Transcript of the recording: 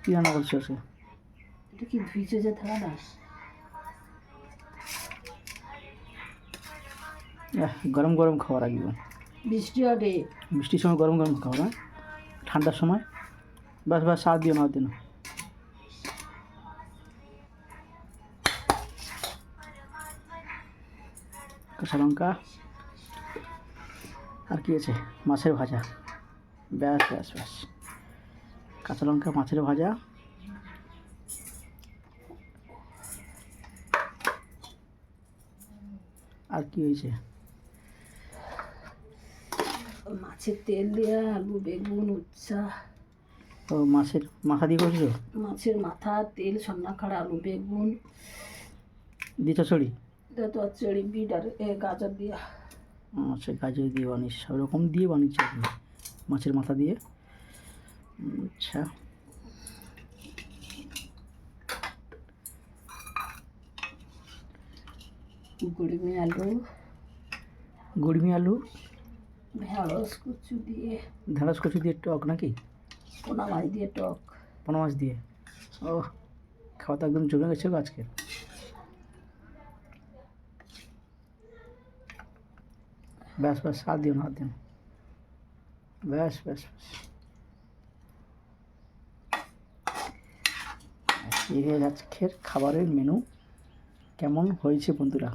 কি রান্না করছো আজকে? এটা কি ভিজে যে থাকা না? গরম গরম খাবার একদম। বৃষ্টি হবে। বৃষ্টির সময় গরম গরম খাবার, না ঠান্ডার সময়। বাস বাস, সার দিও না, আর দিও না। কাঁচা লঙ্কা আর কি আছে? মাছের ভাজা। ব্যাস ব্যাস ব্যাস, কাঁচা লঙ্কা, মাছের ভাজা। আর কি হয়েছে? মাছের তেল দেওয়া, আলু বেগুন উচ্ছা। ও মাছের মাথা দিয়ে করছো? মাছের মাথা, তেল, সন্না খাড়া, আলু বেগুন দিয়ে চচ্চড়ি? এটা তো চড়ি বিট আর গাজর দিয়া। আচ্ছা, গাজর দিয়ে বানিয়েছি, সব রকম দিয়ে বানিয়েছি আপনি মাছের মাথা দিয়ে। আচ্ছা, গুড়মি আলু, গুড়মি আলু, ঢেঁড়স কুচু দিয়ে, ঢেঁড়স কচু দিয়ে টক নাকি? পোনা মাছ দিয়ে টক। পোনা মাছ দিয়ে। ও, খাওয়া তো একদম জমে গেছে গো আজকে। ব্যাস ব্যাস, আর দিও না, আর দিও না। ব্যাস ব্যাস ব্যাস, এই আজকের খাবারের মেনু কেমন হয়েছে বন্ধুরা?